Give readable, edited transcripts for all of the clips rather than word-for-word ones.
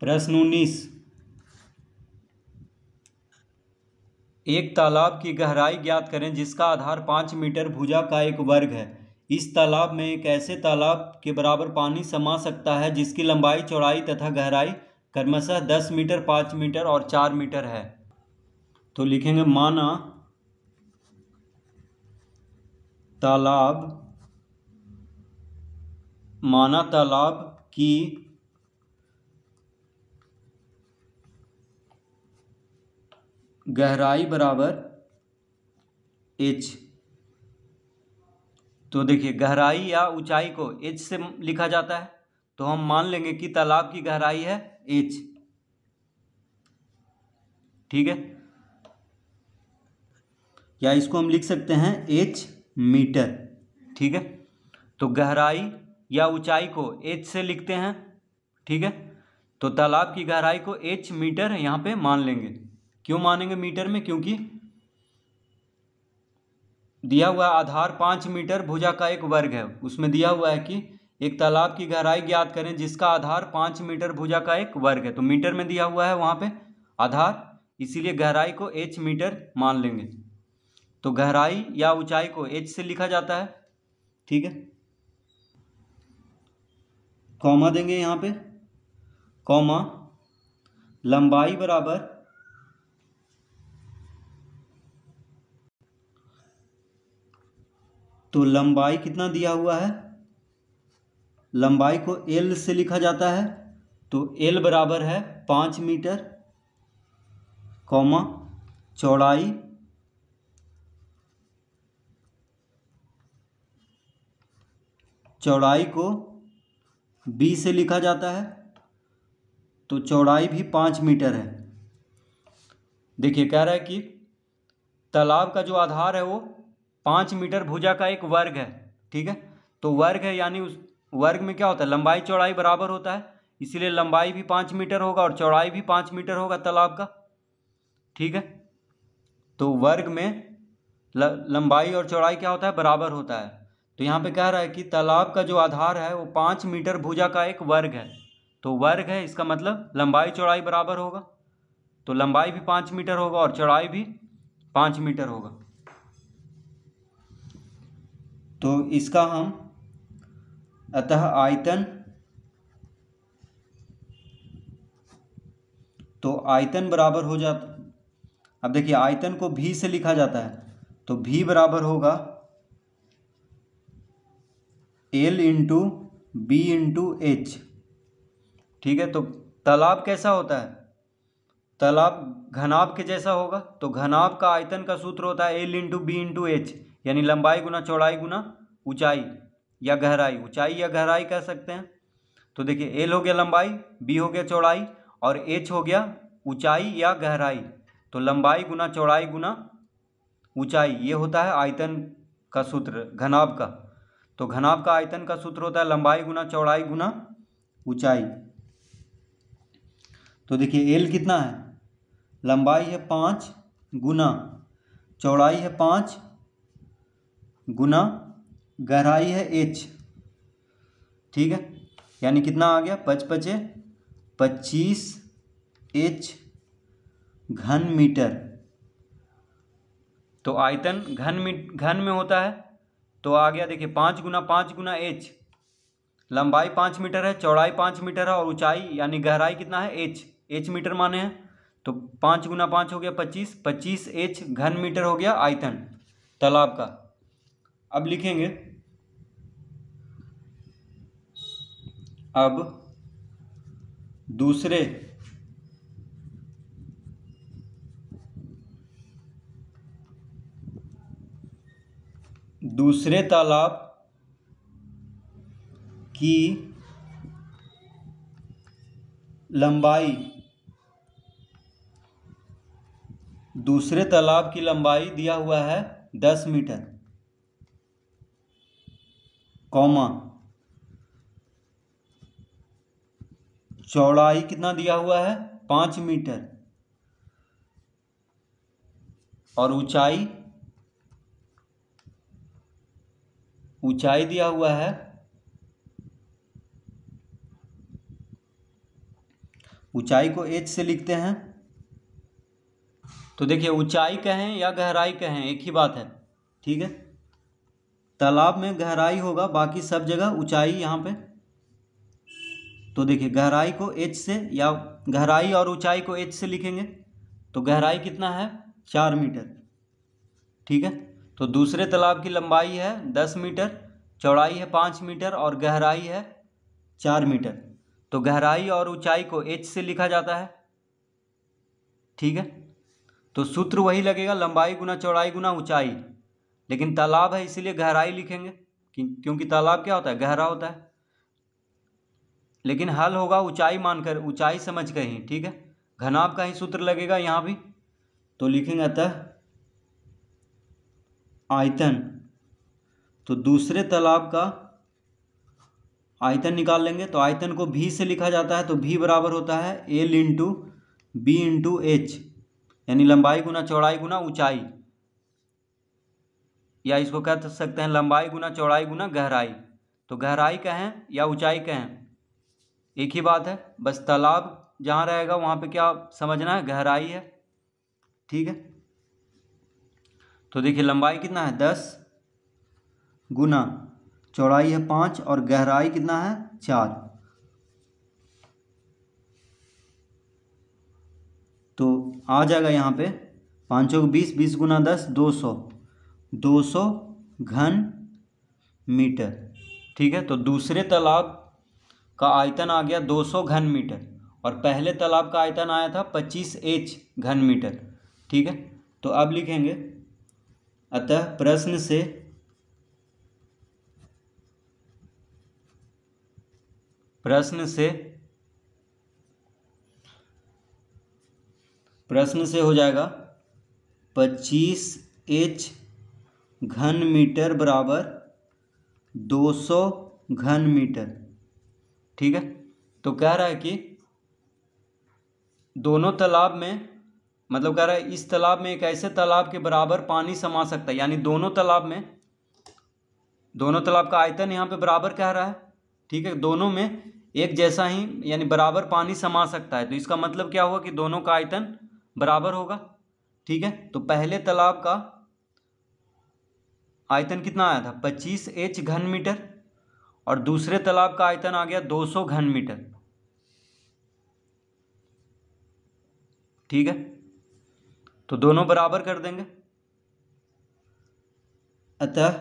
प्रश्न 19। एक तालाब की गहराई ज्ञात करें जिसका आधार 5 मीटर भुजा का एक वर्ग है। इस तालाब में एक ऐसे तालाब के बराबर पानी समा सकता है जिसकी लंबाई, चौड़ाई तथा गहराई क्रमशः 10 मीटर, 5 मीटर और 4 मीटर है। तो लिखेंगे माना तालाब की गहराई बराबर h। तो देखिए गहराई या ऊंचाई को h से लिखा जाता है, तो हम मान लेंगे कि तालाब की गहराई है h। ठीक है, या इसको हम लिख सकते हैं h मीटर। ठीक है, तो गहराई या ऊंचाई को h से लिखते हैं। ठीक है, तो तालाब की गहराई को h मीटर यहाँ पे मान लेंगे। क्यों मानेंगे मीटर में? क्योंकि दिया हुआ आधार 5 मीटर भुजा का एक वर्ग है। उसमें दिया हुआ है कि एक तालाब की गहराई ज्ञात करें जिसका आधार 5 मीटर भुजा का एक वर्ग है। तो मीटर में दिया हुआ है वहाँ पे आधार, इसीलिए गहराई को h मीटर मान लेंगे। तो गहराई या ऊंचाई को h से लिखा जाता है। ठीक है, कॉमा देंगे यहाँ पे, कॉमा लंबाई बराबर तो लंबाई कितना दिया हुआ है? लंबाई को L से लिखा जाता है, तो L बराबर है 5 मीटर, कॉमा चौड़ाई को B से लिखा जाता है, तो चौड़ाई भी 5 मीटर है। देखिए कह रहा है कि तालाब का जो आधार है वो 5 मीटर भुजा का एक वर्ग है। ठीक है, तो वर्ग है यानी उस वर्ग में क्या होता है, लंबाई चौड़ाई बराबर होता है, इसीलिए लंबाई भी 5 मीटर होगा और चौड़ाई भी 5 मीटर होगा तालाब का। ठीक है, तो वर्ग में लंबाई और चौड़ाई क्या होता है, बराबर होता है। तो यहाँ पे कह रहा है कि तालाब का जो आधार है वो 5 मीटर भुजा का एक वर्ग है। तो वर्ग है, इसका मतलब लंबाई चौड़ाई बराबर होगा, तो लंबाई भी 5 मीटर होगा और चौड़ाई भी 5 मीटर होगा। तो इसका हम अतः आयतन, तो आयतन बराबर हो जाता। अब देखिए आयतन को V से लिखा जाता है, तो V बराबर होगा L into B into H। ठीक है, तो तालाब कैसा होता है, तालाब घनाभ के जैसा होगा। तो घनाभ का आयतन का सूत्र होता है L into B into H, यानी लंबाई गुना चौड़ाई गुना ऊंचाई या गहराई, ऊंचाई या गहराई कह सकते हैं। तो देखिए L हो गया लंबाई, B हो गया चौड़ाई और H हो गया ऊंचाई या गहराई। तो लंबाई गुना चौड़ाई गुना ऊंचाई, ये होता है आयतन का सूत्र घनाभ का। तो घनाभ का आयतन का सूत्र होता है लंबाई गुना चौड़ाई गुना ऊंचाई। तो देखिए L कितना है, लंबाई है 5 गुना चौड़ाई है 5 गुना गहराई है H। ठीक है, यानी कितना आ गया, 5 पचे 25 H घन मीटर। तो आयतन घन में होता है, तो आ गया देखिए 5 गुना H। लंबाई 5 मीटर है, चौड़ाई 5 मीटर है और ऊंचाई यानी गहराई कितना है, H मीटर माने हैं। तो 5 गुना 5 हो गया 25 H घन मीटर हो गया आयतन तालाब का। अब लिखेंगे, अब दूसरे तालाब की लंबाई दिया हुआ है 10 मीटर, कॉमा चौड़ाई कितना दिया हुआ है 5 मीटर और ऊंचाई दिया हुआ है ऊंचाई को h से लिखते हैं। तो देखिए ऊंचाई कहें या गहराई कहें एक ही बात है, ठीक है। तालाब में गहराई होगा, बाकी सब जगह ऊंचाई यहाँ पे। तो देखिए गहराई को h से, या गहराई और ऊंचाई को h से लिखेंगे तो गहराई कितना है 4 मीटर, ठीक है। तो दूसरे तालाब की लंबाई है 10 मीटर, चौड़ाई है 5 मीटर और गहराई है 4 मीटर। तो गहराई और ऊंचाई को h से लिखा जाता है, ठीक है। तो सूत्र वही लगेगा, लंबाई गुना चौड़ाई गुना ऊंचाई, लेकिन तालाब है इसीलिए गहराई लिखेंगे क्योंकि तालाब क्या होता है, गहरा होता है। लेकिन हल होगा ऊंचाई मानकर, ऊंचाई समझ कर ही, ठीक है। घनाभ का ही सूत्र लगेगा यहाँ भी। तो लिखेंगे अतः आयतन, तो दूसरे तालाब का आयतन निकाल लेंगे। तो आयतन को भी से लिखा जाता है, तो भी बराबर होता है L into B into H, यानी लंबाई गुना चौड़ाई गुना ऊंचाई, या इसको कह सकते हैं लंबाई गुना चौड़ाई गुना गहराई। तो गहराई कहें या ऊंचाई कहें एक ही बात है, बस तालाब जहाँ रहेगा वहाँ पे क्या समझना है, गहराई है, ठीक है। तो देखिए लंबाई कितना है 10 गुना चौड़ाई है 5 और गहराई कितना है 4। तो आ जाएगा यहाँ पे 5 चौक 20, 20 गुना 10 200 घन मीटर, ठीक है। तो दूसरे तालाब का आयतन आ गया 200 घन मीटर और पहले तालाब का आयतन आया था 25 घन मीटर, ठीक है। तो अब लिखेंगे अतः प्रश्न से हो जाएगा 25 घन मीटर बराबर 200 घन मीटर, ठीक है। तो कह रहा है कि दोनों तालाब में, मतलब कह रहा है इस तालाब में एक ऐसे तालाब के बराबर पानी समा सकता है, यानी दोनों तालाब का आयतन यहाँ पे बराबर कह रहा है, ठीक है। दोनों में एक जैसा ही यानी बराबर पानी समा सकता है। तो इसका मतलब क्या हुआ कि दोनों का आयतन बराबर होगा, ठीक है। तो पहले तालाब का आयतन कितना आया था 25 घन मीटर और दूसरे तालाब का आयतन आ गया 200 घन मीटर, ठीक है। तो दोनों बराबर कर देंगे, अतः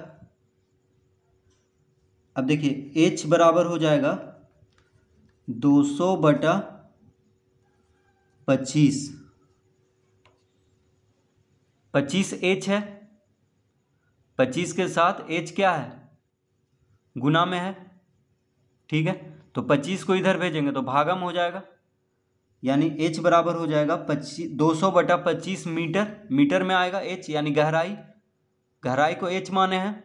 अब देखिए h बराबर हो जाएगा 200/25, 25 h है, 25 के साथ h क्या है गुना में है, ठीक है। तो 25 को इधर भेजेंगे तो भागम हो जाएगा, यानी h बराबर हो जाएगा 200/25 मीटर, मीटर में आएगा h, यानी गहराई को h माने हैं।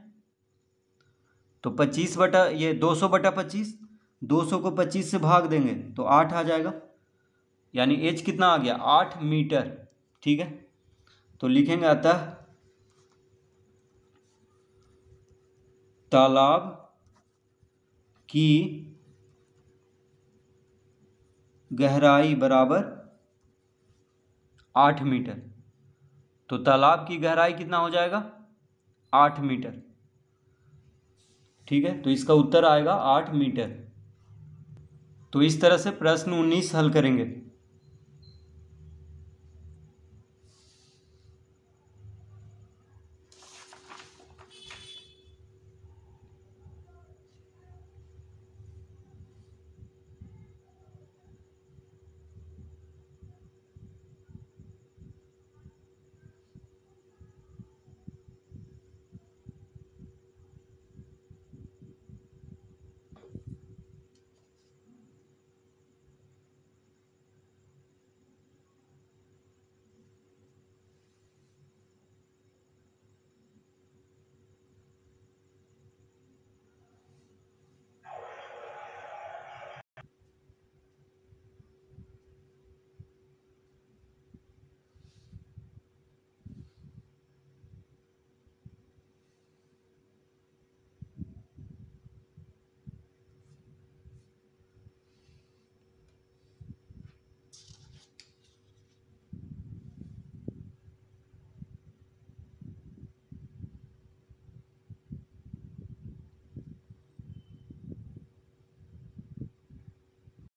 तो 200/25, 200 को 25 से भाग देंगे तो 8 आ जाएगा, यानी h कितना आ गया 8 मीटर, ठीक है। तो लिखेंगे अतः तालाब की गहराई बराबर 8 मीटर। तो तालाब की गहराई कितना हो जाएगा 8 मीटर, ठीक है। तो इसका उत्तर आएगा 8 मीटर। तो इस तरह से प्रश्न 19 हल करेंगे।